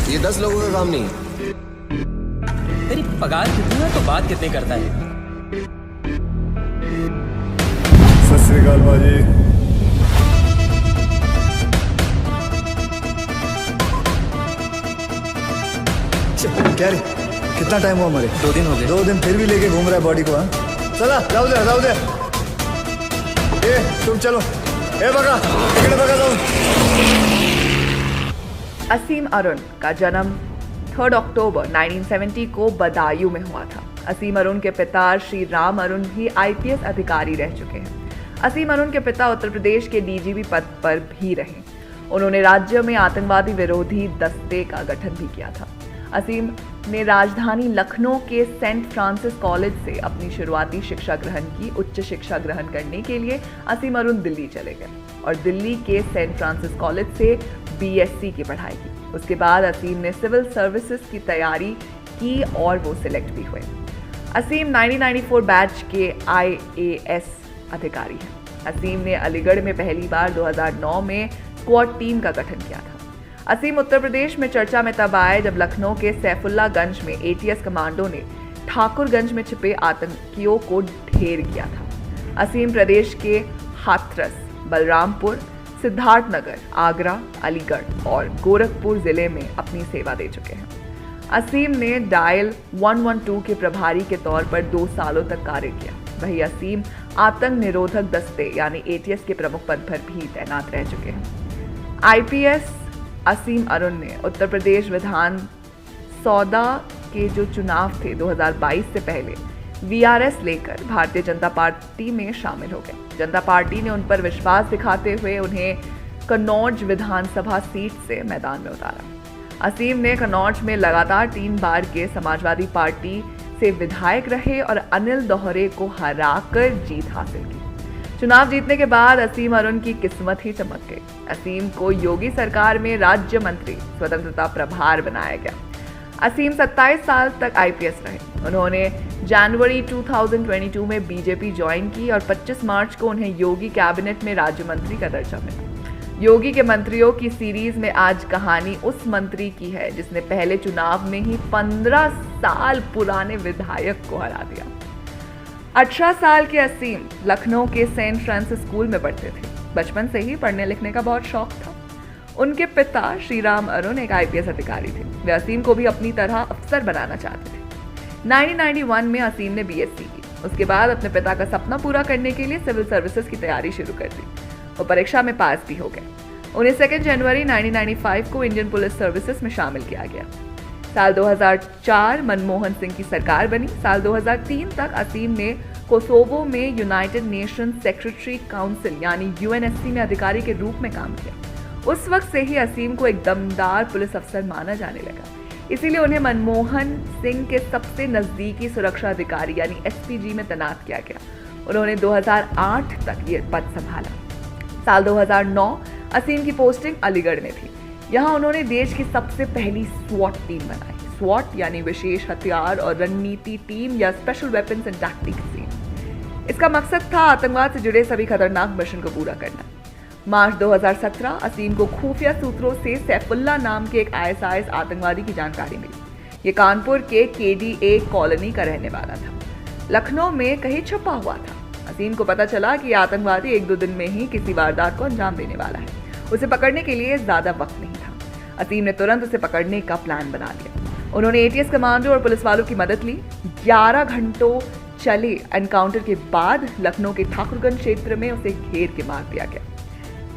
ये 10 लोगों का काम नहीं। तेरी पगार कितनी है तो बात कितनी करता है? सत श्री अकाल बाजी। क्या रे, कितना टाइम हुआ मरे? 2 दिन हो गए। 2 दिन फिर भी लेके घूम रहा है बॉडी को? हाँ चला, जाओ दे। ए तुम चलो, ए बगा जाओ। असीम अरुण का जन्म 3 अक्टूबर 1970 को बदायूं में हुआ था। असीम अरुण के पिता श्री राम अरुण भी IPS अधिकारी रह चुके हैं। असीम अरुण के पिता उत्तर प्रदेश के DGP पद पर भी रहे। उन्होंने राज्य में आतंकवादी विरोधी दस्ते का गठन भी किया था। असीम ने राजधानी लखनऊ के सेंट फ्रांसिस कॉलेज से अपनी शुरुआती शिक्षा ग्रहण की। उच्च शिक्षा ग्रहण करने के लिए असीम अरुण दिल्ली चले गए और दिल्ली के सेंट फ्रांसिस कॉलेज से BSc की पढ़ाई की। उसके बाद असीम ने सिविल सर्विसेज की तैयारी की और वो सिलेक्ट भी हुए। असीम 1994 बैच के IAS अधिकारी हैं। असीम ने अलीगढ़ में पहली बार 2009 में स्क्वाड टीम का गठन किया था। असीम उत्तर प्रदेश में चर्चा में तब आए जब लखनऊ के सैफुल्लागंज में ATS कमांडो ने ठाकुरगंज में छिपे आतंकियों को ढेर किया था। असीम प्रदेश के हाथरस, बलरामपुर, सिद्धार्थनगर, आगरा, अलीगढ़ और गोरखपुर जिले में अपनी सेवा दे चुके हैं। असीम ने डायल 112 के प्रभारी के तौर पर 2 सालों तक कार्य किया। वही असीम आतंक निरोधक दस्ते यानी ATS के प्रमुख पद पर भी तैनात रह चुके हैं। IPS असीम अरुण ने उत्तर प्रदेश विधान सौदा के जो चुनाव थे 2022 से पहले VRS लेकर भारतीय जनता पार्टी में शामिल हो गए। जनता पार्टी ने उन पर विश्वास दिखाते हुए उन्हें कन्नौज विधानसभा सीट से मैदान में उतारा। असीम ने कन्नौज में लगातार 3 बार के समाजवादी पार्टी से विधायक रहे और अनिल दोहरे को हराकर जीत हासिल की। चुनाव जीतने के बाद असीम अरुण की किस्मत ही चमक गई। असीम को योगी सरकार में राज्य मंत्री स्वतंत्रता प्रभार बनाया गया। असीम 27 साल तक IPS रहे। उन्होंने जनवरी 2022 में BJP ज्वाइन की और 25 मार्च को उन्हें योगी कैबिनेट में राज्य मंत्री का दर्जा मिला। योगी के मंत्रियों की सीरीज में आज कहानी उस मंत्री की है जिसने पहले चुनाव में ही 15 साल पुराने विधायक को हरा दिया। 18 साल के असीम लखनऊ के सेंट फ्रांसिस स्कूल में पढ़ते थे। बचपन से ही पढ़ने लिखने का बहुत शौक था। उनके पिता श्री राम अरुण एक IPS अधिकारी थे। वे असीम को भी अपनी तरह अफसर बनाना चाहते थे। 1991 में असीम ने BSc की। उसके बाद अपने पिता का सपना पूरा करने के लिए सिविल सर्विसेज की तैयारी शुरू कर दी। वो परीक्षा में पास भी हो गए। उन्हें 2 जनवरी 1995 को इंडियन पुलिस सर्विसेज में शामिल किया गया। साल 2004 मनमोहन सिंह की सरकार बनी। साल 2003 तक असीम ने कोसोवो में यूनाइटेड नेशन सेक्रेटरी काउंसिल यानी UNSC में अधिकारी के रूप में काम किया। उस वक्त से ही असीम को एक दमदार पुलिस अफसर माना जाने लगा। इसीलिए उन्हें मनमोहन सिंह के सबसे नजदीकी सुरक्षा अधिकारी यानी SPG में तैनात किया गया। उन्होंने 2008 तक ये पद संभाला। साल 2009 असीम की पोस्टिंग अलीगढ़ में थी। यहाँ उन्होंने देश की सबसे पहली SWAT टीम बनाई। SWAT यानी विशेष हथियार और रणनीति टीम या special weapons and tactics team. इसका मकसद था आतंकवाद से जुड़े सभी खतरनाक मिशन को पूरा करना। मार्च 2017 असीम को खुफिया सूत्रों से सैफुल्ला नाम के एक ISIS आतंकवादी की जानकारी मिली। ये कानपुर के KDA कॉलोनी का रहने वाला था। लखनऊ में कहीं छुपा हुआ था। असीम को पता चला कि आतंकवादी 1-2 दिन में ही किसी वारदात को अंजाम देने वाला है। उसे पकड़ने के लिए ज्यादा वक्त नहीं था। असीम ने तुरंत उसे पकड़ने का प्लान बना लिया। उन्होंने ATS कमांडो और पुलिस वालों की मदद ली। 11 घंटों चले एनकाउंटर के बाद लखनऊ के ठाकुरगंज क्षेत्र में उसे घेर के मार दिया गया।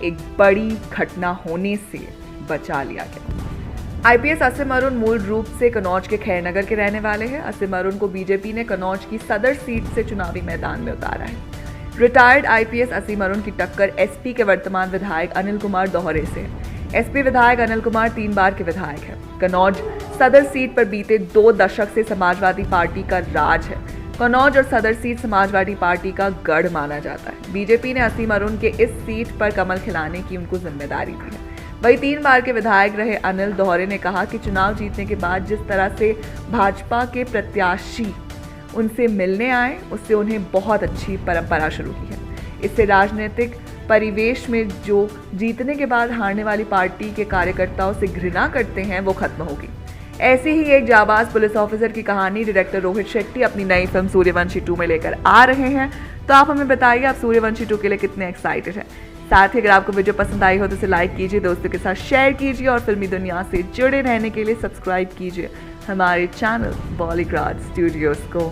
एक बड़ी घटना होने से बचा लिया गया। IPS असीम अरुण मूल रूप से कन्नौज के खैरनगर के रहने वाले हैं। असीम अरुण को BJP ने कन्नौज की सदर सीट से चुनावी मैदान में उतारा है। रिटायर्ड IPS असीम अरुण की टक्कर SP के वर्तमान विधायक अनिल कुमार दोहरे से। SP विधायक अनिल कुमार 3 बार के विधायक हैं। कन्नौज सदर सीट पर बीते 2 दशक से समाजवादी पार्टी का राज है। कन्नौज और सदर सीट समाजवादी पार्टी का गढ़ माना जाता है। BJP ने असीम अरुण के इस सीट पर कमल खिलाने की उनको जिम्मेदारी दी है। वही 3 बार के विधायक रहे अनिल दोहरे ने कहा कि चुनाव जीतने के बाद जिस तरह से भाजपा के प्रत्याशी उनसे मिलने आए, उससे उन्हें बहुत अच्छी परंपरा शुरू की है। इससे राजनीतिक परिवेश में जो जीतने के बाद हारने वाली पार्टी के कार्यकर्ताओं से घृणा करते हैं वो खत्म होगी। ऐसी ही एक जाबाज पुलिस ऑफिसर की कहानी डायरेक्टर रोहित शेट्टी अपनी नई फिल्म सूर्यवंशी 2 में लेकर आ रहे हैं। तो आप हमें बताइए आप सूर्यवंशी 2 के लिए कितने एक्साइटेड हैं। साथ ही अगर आपको वीडियो पसंद आई हो तो इसे लाइक कीजिए, दोस्तों के साथ शेयर कीजिए और फिल्मी दुनिया से जुड़े रहने के लिए सब्सक्राइब कीजिए हमारे चैनल बॉलीग्राड स्टूडियोज को।